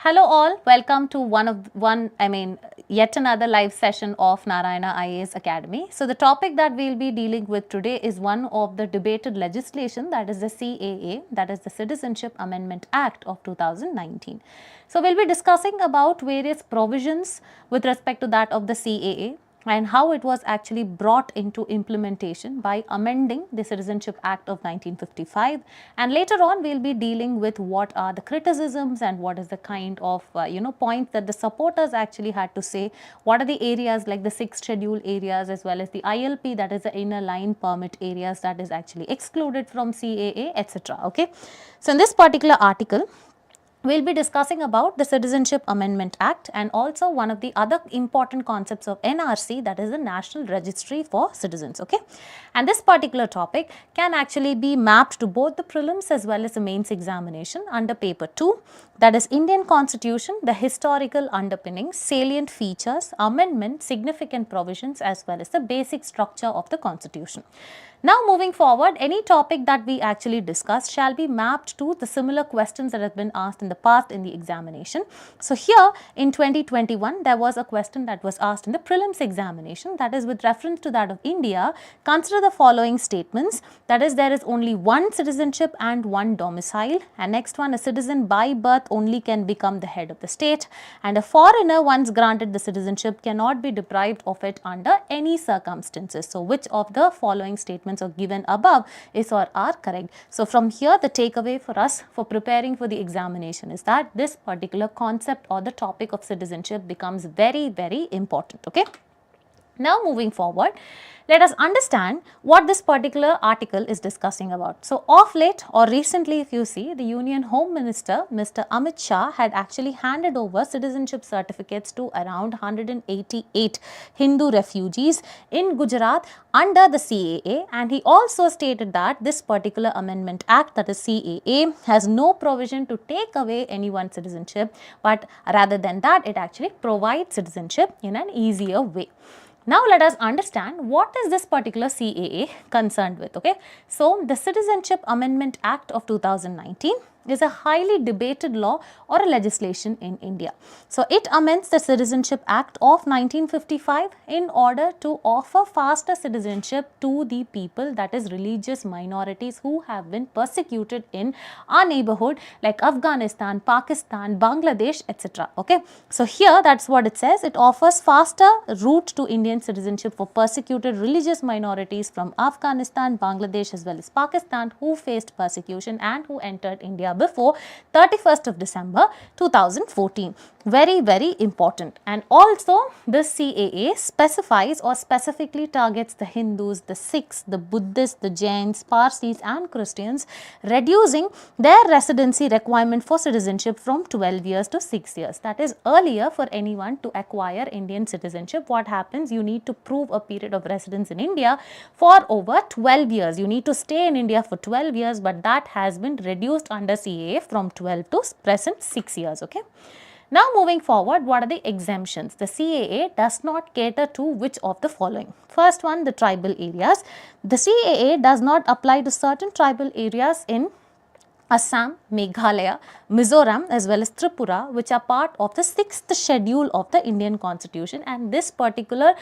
Hello all, welcome to yet another live session of Narayana IAS Academy. So the topic that we'll be dealing with today is one of the debated legislation, that is the CAA, that is the Citizenship Amendment Act of 2019. So we'll be discussing about various provisions with respect to that of the CAA and how it was actually brought into implementation by amending the Citizenship Act of 1955, and later on we'll be dealing with what are the criticisms and what is the kind of points that the supporters actually had to say, what are the areas like the 6th schedule areas as well as the ILP, that is the inner line permit areas, that is actually excluded from CAA, etc. Okay, so in this particular article we'll be discussing about the Citizenship Amendment Act and also one of the other important concepts of NRC, that is the National Registry for Citizens. Okay, and this particular topic can actually be mapped to both the prelims as well as the mains examination under paper 2, that is Indian Constitution, the historical underpinnings, salient features, amendment, significant provisions as well as the basic structure of the Constitution. Now moving forward, any topic that we actually discuss shall be mapped to the similar questions that have been asked in the past in the examination. So here in 2021, there was a question that was asked in the prelims examination, that is with reference to that of India. Consider the following statements, that is there is only one citizenship and one domicile, and next one, a citizen by birth only can become the head of the state, and a foreigner once granted the citizenship cannot be deprived of it under any circumstances. So which of the following statements are given above is or are correct? So from here the takeaway for us for preparing for the examination is that this particular concept or the topic of citizenship becomes very, very important. Okay. Now moving forward, let us understand what this particular article is discussing about. So of late or recently, if you see, the Union Home Minister Mr. Amitshah had actually handed over citizenship certificates to around 188 Hindu refugees in Gujarat under the CAA, and he also stated that this particular amendment act, that is CAA, has no provision to take away anyone's citizenship, but rather than that it actually provides citizenship in an easier way. Now let us understand what is this particular CAA concerned with. Okay, so the Citizenship Amendment Act of 2019 is a highly debated law or a legislation in India. So it amends the Citizenship Act of 1955 in order to offer faster citizenship to the people, that is religious minorities who have been persecuted in our neighborhood like Afghanistan, Pakistan, Bangladesh, etc. Okay, so here that's what it says. It offers faster route to Indian citizenship for persecuted religious minorities from Afghanistan, Bangladesh as well as Pakistan who faced persecution and who entered India before 31st of December 2014. Very, very important. And also this CAA specifies or specifically targets the Hindus, the Sikhs, the Buddhists, the Jains, Parsis and Christians, reducing their residency requirement for citizenship from 12 years to 6 years. That is, earlier for anyone to acquire Indian citizenship, what happens? You need to prove a period of residence in India for over 12 years. You need to stay in India for 12 years, but that has been reduced under CAA from 12 to present 6 years. Okay. Now moving forward, what are the exemptions? The CAA does not cater to which of the following? First one, the tribal areas. The CAA does not apply to certain tribal areas in Assam, Meghalaya, Mizoram as well as Tripura, which are part of the 6th schedule of the Indian Constitution, and this particular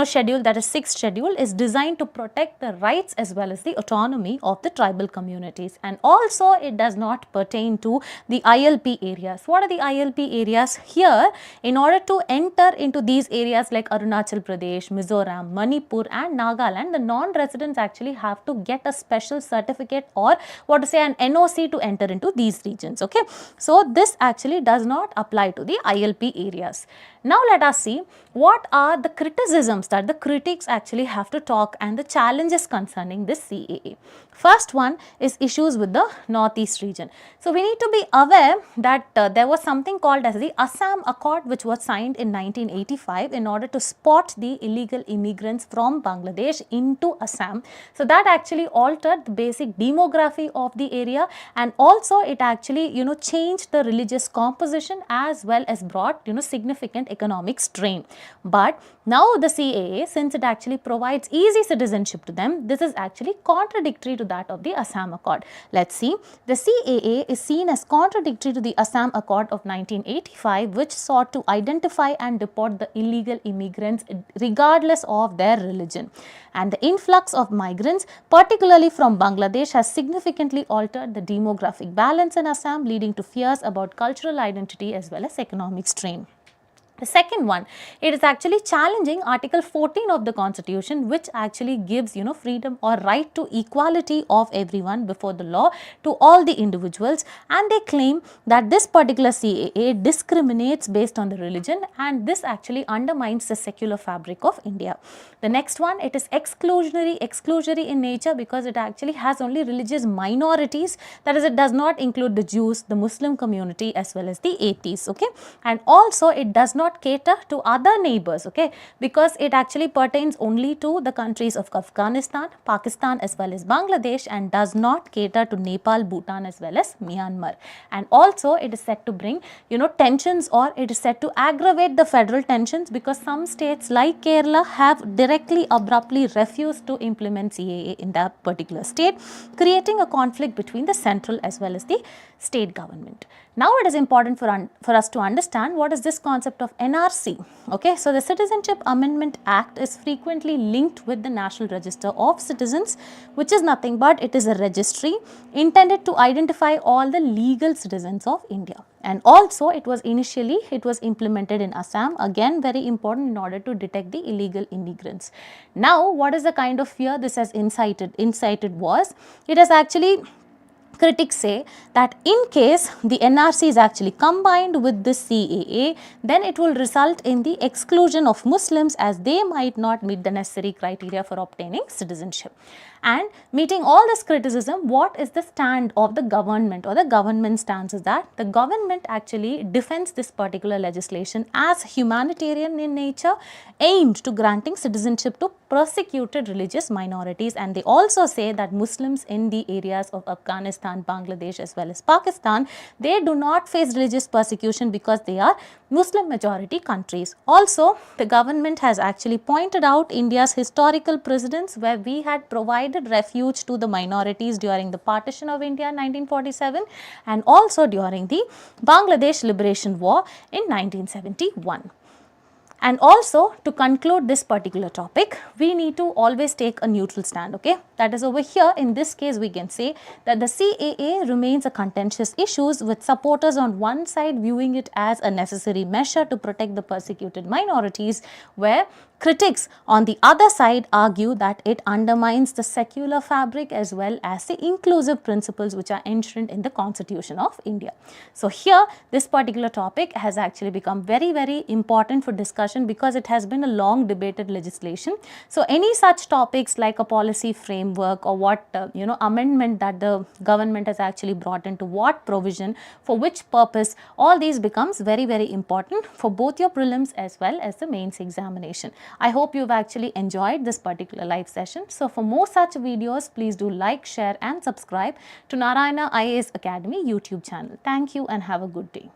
schedule, that is 6th schedule, is designed to protect the rights as well as the autonomy of the tribal communities, and also it does not pertain to the ILP areas. What are the ILP areas? Here, in order to enter into these areas like Arunachal Pradesh, Mizoram, Manipur and Nagaland, the non-residents actually have to get a special certificate or an NOC to enter into these regions. Okay, so this actually does not apply to the ILP areas. Now let us see what are the criticisms that the critics actually have to talk and the challenges concerning this CAA. First one is issues with the northeast region. So we need to be aware that there was something called as the Assam Accord, which was signed in 1985 in order to spot the illegal immigrants from Bangladesh into Assam. So that actually altered the basic demography of the area, and also it actually changed the religious composition as well as brought significant economic strain. But now the CAA, since it actually provides easy citizenship to them, this is actually contradictory to that of the Assam Accord. Let's see. The CAA is seen as contradictory to the Assam Accord of 1985, which sought to identify and deport the illegal immigrants regardless of their religion. And the influx of migrants, particularly from Bangladesh, has significantly altered the demographic balance in Assam, leading to fears about cultural identity as well as economic strain. The second one, it is actually challenging Article 14 of the Constitution, which actually gives, freedom or right to equality of everyone before the law to all the individuals, and they claim that this particular CAA discriminates based on the religion, and this actually undermines the secular fabric of India. The next one, it is exclusionary in nature because it actually has only religious minorities, that is, it does not include the Jews, the Muslim community as well as the atheists, okay, and also it does not cater to other neighbors, okay, because it actually pertains only to the countries of Afghanistan, Pakistan as well as Bangladesh, and does not cater to Nepal, Bhutan as well as Myanmar. And also it is said to bring, tensions, or it is said to aggravate the federal tensions, because some states like Kerala have directly abruptly refused to implement CAA in that particular state, creating a conflict between the central as well as the state government. Now it is important for us to understand what is this concept of NRC. Okay, so the Citizenship Amendment Act is frequently linked with the National Register of Citizens, which is nothing but it is a registry intended to identify all the legal citizens of India. And also it was implemented in Assam, again very important in order to detect the illegal immigrants. Now what is the kind of fear this has incited was, it has actually, critics say that in case the NRC is actually combined with the CAA, then it will result in the exclusion of Muslims, as they might not meet the necessary criteria for obtaining citizenship. And meeting all this criticism, what is the stand of the government, or the government stance is that the government actually defends this particular legislation as humanitarian in nature, aimed to granting citizenship to persecuted religious minorities. And they also say that Muslims in the areas of Afghanistan, Bangladesh as well as Pakistan, they do not face religious persecution because they are Muslim majority countries. Also, the government has actually pointed out India's historical precedents, where we had provided refuge to the minorities during the partition of India in 1947 and also during the Bangladesh Liberation War in 1971. And also, to conclude this particular topic, we need to always take a neutral stand, okay. That is, over here in this case we can say that the CAA remains a contentious issue, with supporters on one side viewing it as a necessary measure to protect the persecuted minorities, where critics on the other side argue that it undermines the secular fabric as well as the inclusive principles which are enshrined in the Constitution of India. So here this particular topic has actually become very, very important for discussion, because it has been a long debated legislation. So any such topics like a policy framework, or what amendment that the government has actually brought into what provision for which purpose, all these becomes very, very important for both your prelims as well as the mains examination. I hope you've actually enjoyed this particular live session. So for more such videos, please do like, share and subscribe to Narayana IAS Academy YouTube channel. Thank you and have a good day.